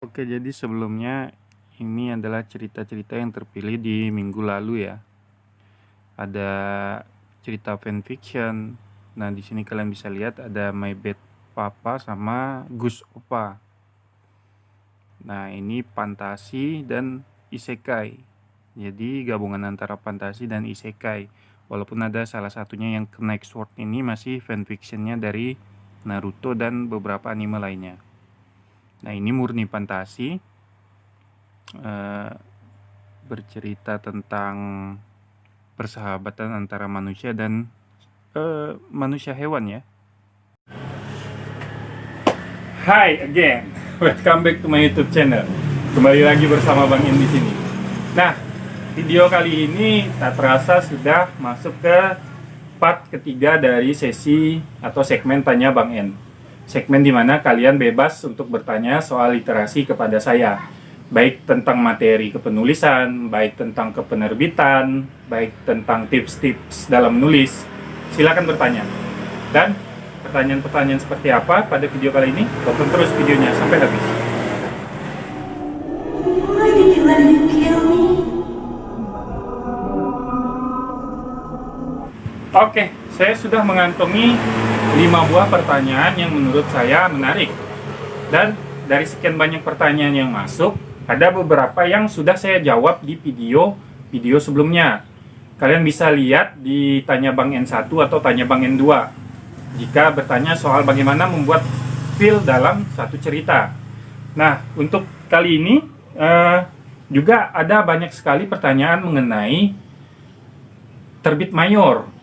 Oke, jadi sebelumnya ini adalah cerita-cerita yang terpilih di minggu lalu ya. Ada cerita fanfiction. Nah, di sini kalian bisa lihat ada My Bad Papa sama Gus Opa. Nah, ini fantasi dan isekai. Jadi gabungan antara fantasi dan isekai. Walaupun ada salah satunya yang Next Sword ini masih fanfictionnya dari Naruto dan beberapa anime lainnya. Nah, ini murni fantasi. Bercerita tentang persahabatan antara manusia dan manusia hewan ya. Hi again, welcome back to my YouTube channel. Kembali lagi bersama Bang En di sini. Nah, video kali ini tak terasa sudah masuk ke part ketiga dari sesi atau segmen Tanya Bang En. Segmen dimana kalian bebas untuk bertanya soal literasi kepada saya. Baik tentang materi kepenulisan, baik tentang kepenerbitan, baik tentang tips-tips dalam menulis. Silakan bertanya. Dan pertanyaan-pertanyaan seperti apa pada video kali ini? Tonton terus videonya sampai habis. Oke, saya sudah mengantongi 5 buah pertanyaan yang menurut saya menarik. Dan dari sekian banyak pertanyaan yang masuk, ada beberapa yang sudah saya jawab di video sebelumnya. Kalian bisa lihat di Tanya Bang N1 atau Tanya Bang N2 jika bertanya soal bagaimana membuat feel dalam satu cerita. Nah, untuk kali ini juga ada banyak sekali pertanyaan mengenai terbit mayor.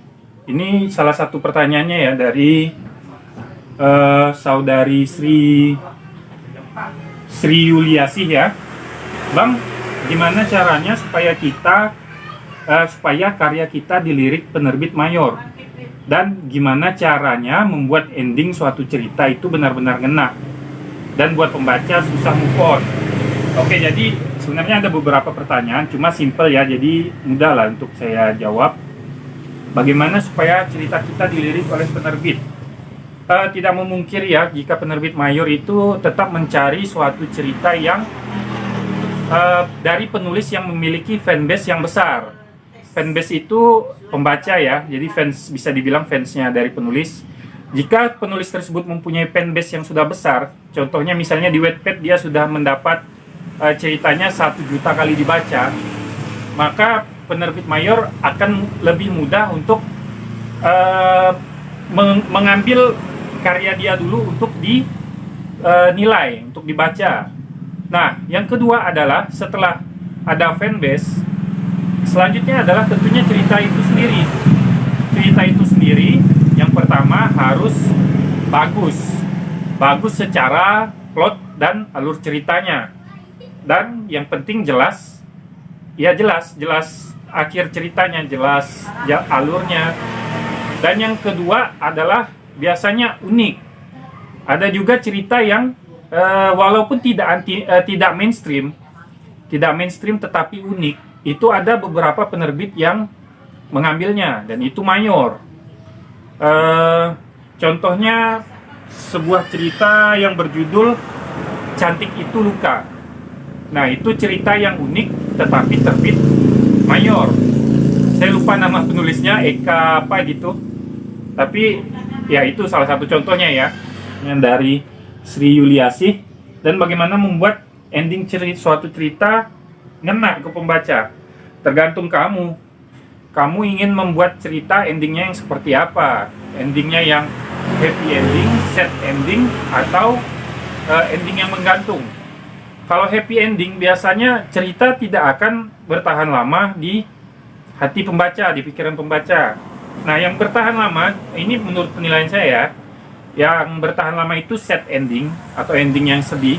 Ini salah satu pertanyaannya ya dari saudari Sri Yuliasih ya. Bang, gimana caranya supaya karya kita dilirik penerbit mayor? Dan gimana caranya membuat ending suatu cerita itu benar-benar ngena dan buat pembaca susah move on? Oke, jadi sebenarnya ada beberapa pertanyaan, cuma simple ya, jadi mudah lah untuk saya jawab. Bagaimana supaya cerita kita dilirik oleh penerbit? Tidak memungkiri ya, jika penerbit mayor itu tetap mencari suatu cerita yang dari penulis yang memiliki fanbase yang besar. Fanbase itu pembaca ya, jadi fans bisa dibilang fansnya dari penulis. Jika penulis tersebut mempunyai fanbase yang sudah besar, contohnya misalnya di Wattpad dia sudah mendapat ceritanya 1 juta kali dibaca, maka penerbit mayor akan lebih mudah untuk mengambil karya dia dulu untuk dinilai, untuk dibaca. Nah, yang kedua adalah setelah ada fanbase, selanjutnya adalah tentunya cerita itu sendiri. Cerita itu sendiri, yang pertama harus bagus. Bagus secara plot dan alur ceritanya. Dan yang penting jelas, ya jelas akhir ceritanya, jelas alurnya. Dan yang kedua adalah biasanya unik. Ada juga cerita yang walaupun tidak mainstream tetapi unik. Itu ada beberapa penerbit yang mengambilnya dan itu mayor. Contohnya sebuah cerita yang berjudul Cantik Itu Luka. Nah, itu cerita yang unik tetapi terbit mayor. Saya lupa nama penulisnya, Eka apa gitu. Tapi ya itu salah satu contohnya ya, yang dari Sri Yuliasih. Dan bagaimana membuat ending suatu cerita ngena ke pembaca, tergantung kamu. Kamu ingin membuat cerita endingnya yang seperti apa? Endingnya yang happy ending, sad ending, atau ending yang menggantung? Kalau happy ending biasanya cerita tidak akan bertahan lama di hati pembaca, di pikiran pembaca. Nah, yang bertahan lama ini menurut penilaian saya, yang bertahan lama itu sad ending atau ending yang sedih.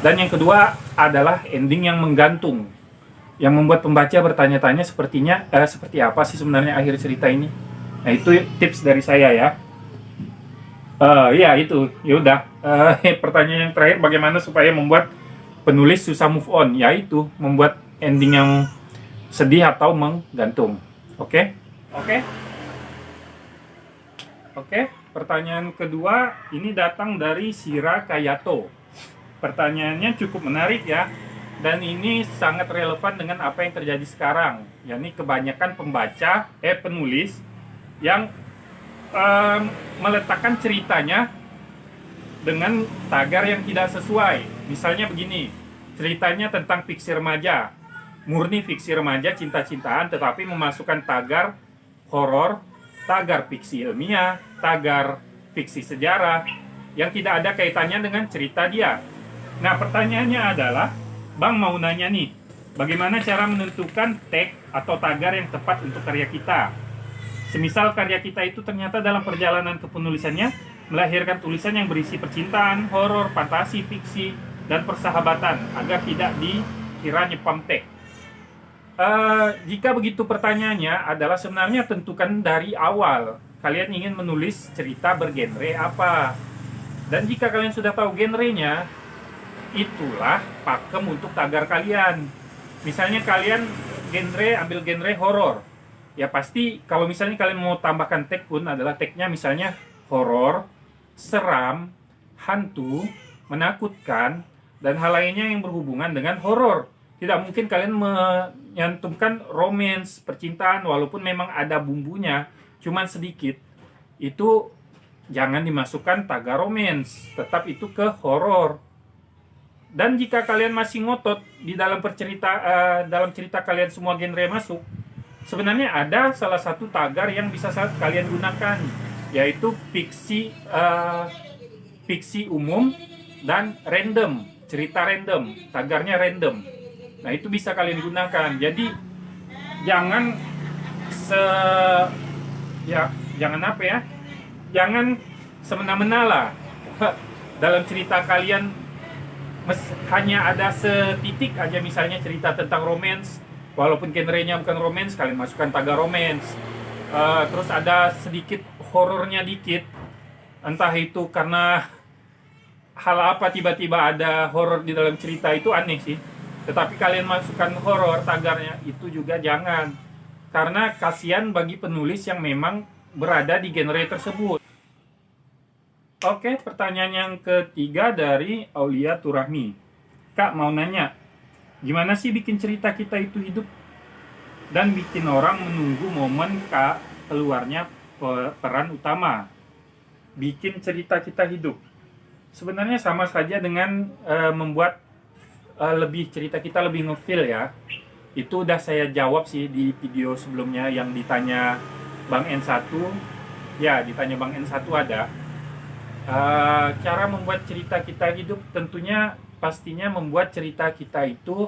Dan yang kedua adalah ending yang menggantung, yang membuat pembaca bertanya-tanya seperti apa sih sebenarnya akhir cerita ini. Nah, itu tips dari saya ya. Ya itu, yaudah. Pertanyaan yang terakhir, bagaimana supaya membuat penulis susah move on? Yaitu membuat ending yang sedih atau menggantung. Oke. Pertanyaan kedua ini datang dari Shira Kayato. pertanyaannya cukup menarik ya. Dan ini sangat relevan dengan apa yang terjadi sekarang. Yakni kebanyakan penulis yang meletakkan ceritanya dengan tagar yang tidak sesuai. Misalnya begini, ceritanya tentang fiksi remaja, murni fiksi remaja cinta-cintaan, tetapi memasukkan tagar horor, tagar fiksi ilmiah, tagar fiksi sejarah yang tidak ada kaitannya dengan cerita dia. Nah, pertanyaannya adalah, Bang mau nanya nih, bagaimana cara menentukan tag atau tagar yang tepat untuk karya kita? Semisal karya kita itu ternyata dalam perjalanan kepenulisannya melahirkan tulisan yang berisi percintaan, horor, fantasi, fiksi, dan persahabatan agar tidak dikira nyepam tag. Jika begitu pertanyaannya adalah sebenarnya tentukan dari awal kalian ingin menulis cerita bergenre apa. Dan jika kalian sudah tahu genrenya, itulah pakem untuk tagar kalian. Misalnya kalian ambil genre horor, ya pasti kalau misalnya kalian mau tambahkan tag pun adalah tagnya misalnya horor, seram, hantu, menakutkan, dan hal lainnya yang berhubungan dengan horor. Tidak mungkin kalian menyantumkan romance, percintaan, walaupun memang ada bumbunya, cuman sedikit. Itu jangan dimasukkan tagar romance, tetap itu ke horor. Dan jika kalian masih ngotot di dalam dalam cerita kalian semua genre masuk, sebenarnya ada salah satu tagar yang bisa kalian gunakan, yaitu fiksi umum dan random, cerita random, tagarnya random. Nah, itu bisa kalian gunakan. Jadi jangan jangan semena-mena lah. Dalam cerita kalian hanya ada setitik aja, misalnya cerita tentang romance, walaupun genrenya bukan romance, kalian masukkan tagar romance. Terus ada sedikit horornya dikit, entah itu karena hal apa tiba-tiba ada horor di dalam cerita, itu aneh sih. Tetapi kalian masukkan horor tagarnya, itu juga jangan, karena kasihan bagi penulis yang memang berada di genre tersebut. Oke, pertanyaan yang ketiga dari Aulia Turahmi. Kak mau nanya, gimana sih bikin cerita kita itu hidup dan bikin orang menunggu momen keluarnya peran utama? Bikin cerita kita hidup sebenarnya sama saja dengan membuat cerita kita lebih ngefeel ya. Itu udah saya jawab sih di video sebelumnya yang ditanya Bang N1. Ya, ditanya Bang N1 ada. Cara membuat cerita kita hidup tentunya pastinya membuat cerita kita itu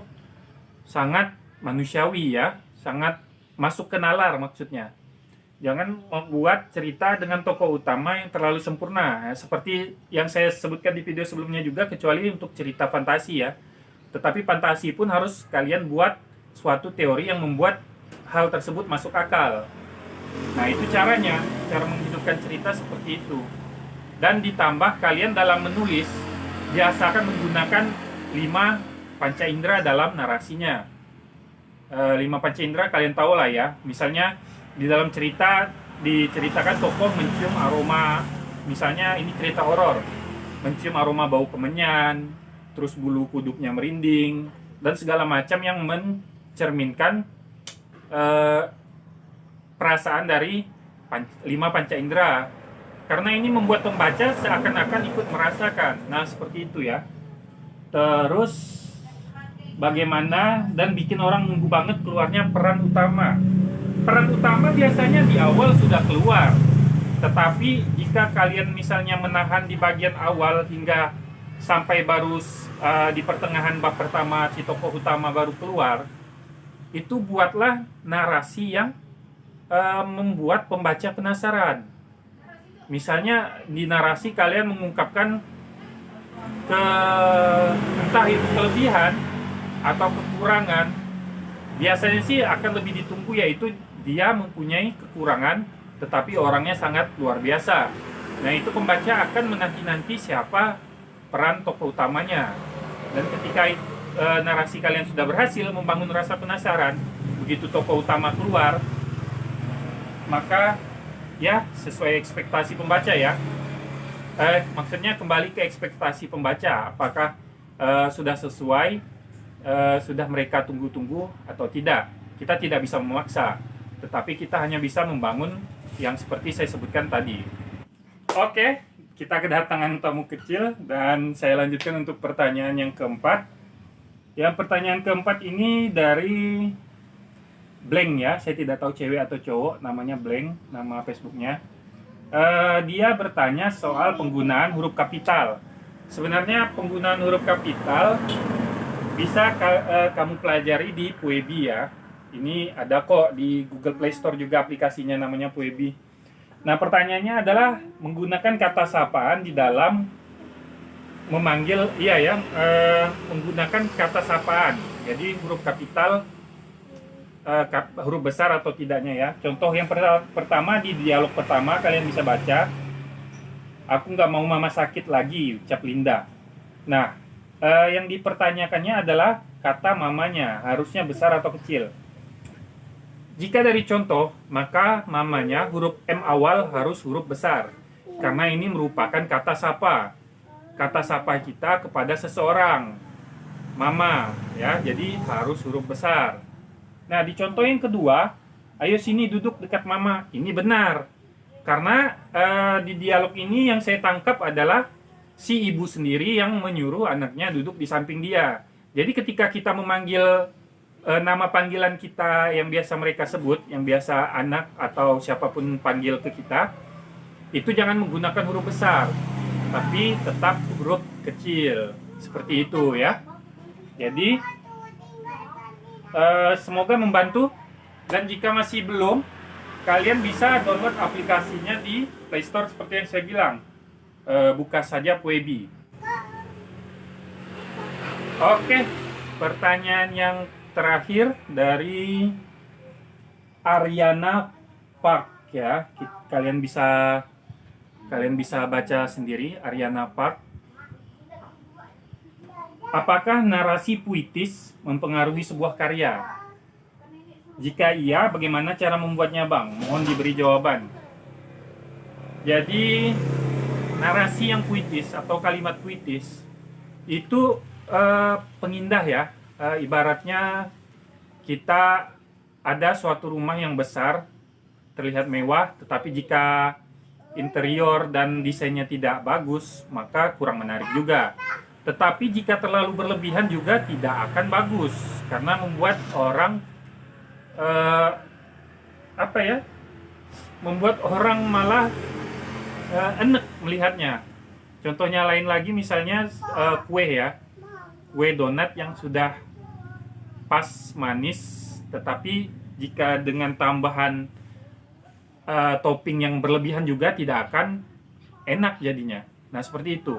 sangat manusiawi ya, sangat masuk ke nalar maksudnya. Jangan membuat cerita dengan tokoh utama yang terlalu sempurna ya, seperti yang saya sebutkan di video sebelumnya juga, kecuali untuk cerita fantasi ya. Tetapi fantasi pun harus kalian buat suatu teori yang membuat hal tersebut masuk akal. Nah, itu caranya, cara menghidupkan cerita seperti itu. Dan ditambah kalian dalam menulis biasakan menggunakan 5 panca indera dalam narasinya. 5 panca indera kalian tahu lah ya. Misalnya di dalam cerita diceritakan tokoh mencium aroma, misalnya ini cerita horor, mencium aroma bau kemenyan, terus bulu kuduknya merinding, dan segala macam yang mencerminkan perasaan dari 5 panca indera. Karena ini membuat pembaca seakan-akan ikut merasakan. Nah, seperti itu ya. Terus bagaimana dan bikin orang nunggu banget keluarnya peran utama. Peran utama biasanya di awal sudah keluar. Tetapi jika kalian misalnya menahan di bagian awal hingga sampai baru di pertengahan bab pertama si tokoh utama baru keluar, itu buatlah narasi yang membuat pembaca penasaran. Misalnya di narasi kalian mengungkapkan entah itu kelebihan atau kekurangan, biasanya sih akan lebih ditunggu, yaitu dia mempunyai kekurangan tetapi orangnya sangat luar biasa. Nah, itu pembaca akan menanti-nanti siapa peran tokoh utamanya. Dan ketika narasi kalian sudah berhasil membangun rasa penasaran, begitu tokoh utama keluar, maka ya sesuai ekspektasi pembaca ya. Maksudnya kembali ke ekspektasi pembaca, apakah sudah sesuai, sudah mereka tunggu-tunggu atau tidak. Kita tidak bisa memaksa, tetapi kita hanya bisa membangun yang seperti saya sebutkan tadi. Oke, kita kedatangan tamu kecil dan saya lanjutkan untuk pertanyaan yang keempat. Yang pertanyaan keempat ini dari Blank ya, saya tidak tahu cewek atau cowok, namanya Blank, nama Facebooknya. Dia bertanya soal penggunaan huruf kapital. Sebenarnya penggunaan huruf kapital bisa kamu pelajari di Puebi ya. Ini ada kok di Google Play Store juga aplikasinya, namanya Puebi. Nah, pertanyaannya adalah menggunakan kata sapaan di dalam memanggil, menggunakan kata sapaan. Jadi huruf kapital, huruf besar atau tidaknya ya. Contoh yang pertama di dialog pertama kalian bisa baca, aku nggak mau mama sakit lagi, ucap Linda. Nah, yang dipertanyakannya adalah kata mamanya, harusnya besar atau kecil. Jika dari contoh, maka mamanya huruf M awal harus huruf besar, karena ini merupakan kata sapa. Kata sapa kita kepada seseorang, mama, ya, jadi harus huruf besar. Nah, di contoh yang kedua, ayo sini duduk dekat mama. Ini benar, karena di dialog ini yang saya tangkap adalah si ibu sendiri yang menyuruh anaknya duduk di samping dia. Jadi ketika kita memanggil nama panggilan kita yang biasa mereka sebut, yang biasa anak atau siapapun panggil ke kita, itu jangan menggunakan huruf besar, tapi tetap huruf kecil. Seperti itu ya. Jadi semoga membantu, dan jika masih belum, kalian bisa download aplikasinya di Play Store seperti yang saya bilang. Buka saja Puebi. Oke, pertanyaan yang terakhir dari Ariana Park ya. Kalian bisa baca sendiri, Ariana Park. Apakah narasi puitis mempengaruhi sebuah karya? Jika iya, bagaimana cara membuatnya, Bang? Mohon diberi jawaban. Jadi, narasi yang puitis atau kalimat puitis itu pengindah ya. Ibaratnya kita ada suatu rumah yang besar, terlihat mewah, tetapi jika interior dan desainnya tidak bagus, maka kurang menarik juga. Tetapi jika terlalu berlebihan juga tidak akan bagus, karena membuat orang membuat orang malah enek melihatnya. Contohnya lain lagi, misalnya kue ya, kue donat yang sudah pas manis, tetapi jika dengan tambahan topping yang berlebihan juga tidak akan enak jadinya. Nah, seperti itu.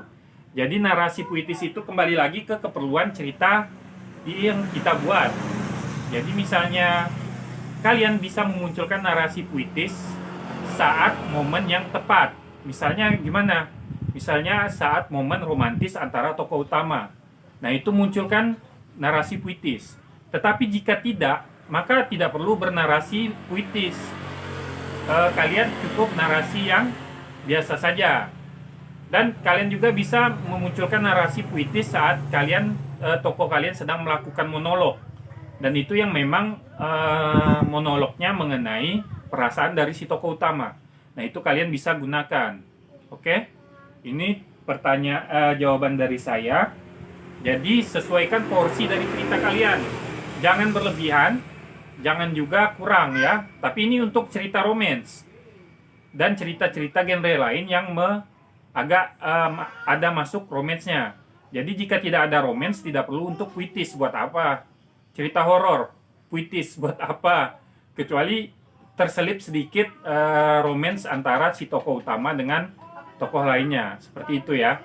Jadi narasi puitis itu kembali lagi ke keperluan cerita yang kita buat. Jadi misalnya kalian bisa memunculkan narasi puitis saat momen yang tepat. Misalnya gimana? Misalnya saat momen romantis antara tokoh utama. Nah, itu munculkan narasi puitis. Tetapi jika tidak, maka tidak perlu bernarasi puitis. Kalian cukup narasi yang biasa saja. Dan kalian juga bisa memunculkan narasi puitis saat tokoh kalian sedang melakukan monolog. Dan itu yang memang monolognya mengenai perasaan dari si tokoh utama. Nah, itu kalian bisa gunakan. Oke? Ini jawaban dari saya. Jadi sesuaikan porsi dari cerita kalian. Jangan berlebihan, jangan juga kurang ya. Tapi ini untuk cerita romance dan cerita-cerita genre lain yang ada masuk romance-nya. Jadi jika tidak ada romance, tidak perlu untuk puitis. Buat apa? Cerita horor, puitis buat apa? Kecuali terselip sedikit romance antara si tokoh utama dengan tokoh lainnya. Seperti itu ya.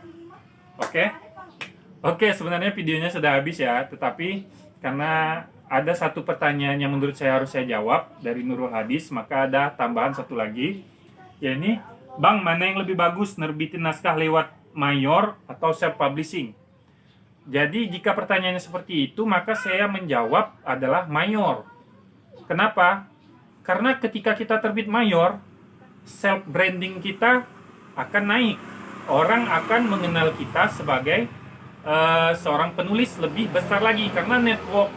Oke, sebenarnya videonya sudah habis ya. Tetapi karena ada satu pertanyaan yang menurut saya harus saya jawab dari Nurul Hadis, maka ada tambahan satu lagi. Ya ini, Bang, mana yang lebih bagus, nerbitin naskah lewat mayor atau self-publishing? Jadi jika pertanyaannya seperti itu, maka saya menjawab adalah mayor. Kenapa? Karena ketika kita terbit mayor, self-branding kita akan naik. Orang akan mengenal kita sebagai seorang penulis lebih besar lagi, karena network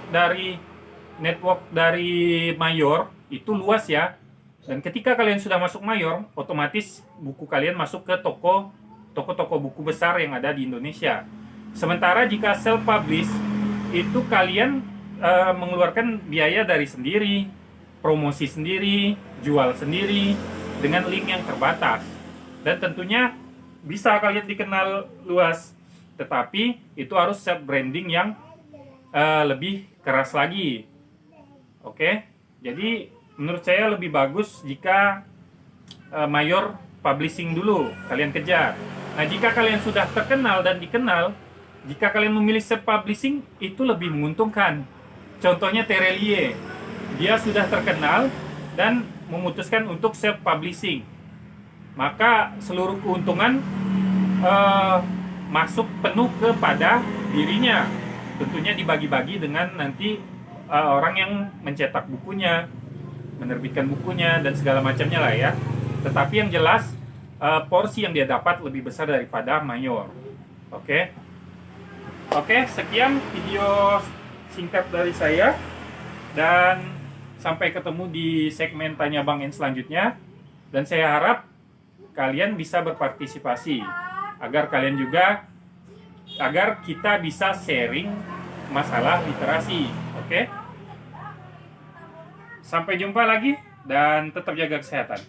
dari mayor itu luas ya. Dan ketika kalian sudah masuk mayor, otomatis buku kalian masuk ke toko-toko buku besar yang ada di Indonesia. Sementara jika self publish itu kalian mengeluarkan biaya dari sendiri, promosi sendiri, jual sendiri dengan link yang terbatas. Dan tentunya bisa kalian dikenal luas, tetapi itu harus self branding yang lebih keras lagi. Oke, jadi menurut saya lebih bagus jika mayor publishing dulu kalian kejar. Nah, jika kalian sudah terkenal dan dikenal, jika kalian memilih self publishing itu lebih menguntungkan. Contohnya Terelie, dia sudah terkenal dan memutuskan untuk self publishing, maka seluruh keuntungan masuk penuh kepada dirinya. Tentunya dibagi-bagi dengan nanti orang yang mencetak bukunya, menerbitkan bukunya, dan segala macamnya lah ya. Tetapi yang jelas porsi yang dia dapat lebih besar daripada mayor. Oke, sekian video singkat dari saya, dan sampai ketemu di segmen Tanya Bang N selanjutnya. Dan saya harap kalian bisa berpartisipasi agar kita bisa sharing masalah literasi. Oke? Sampai jumpa lagi dan tetap jaga kesehatan.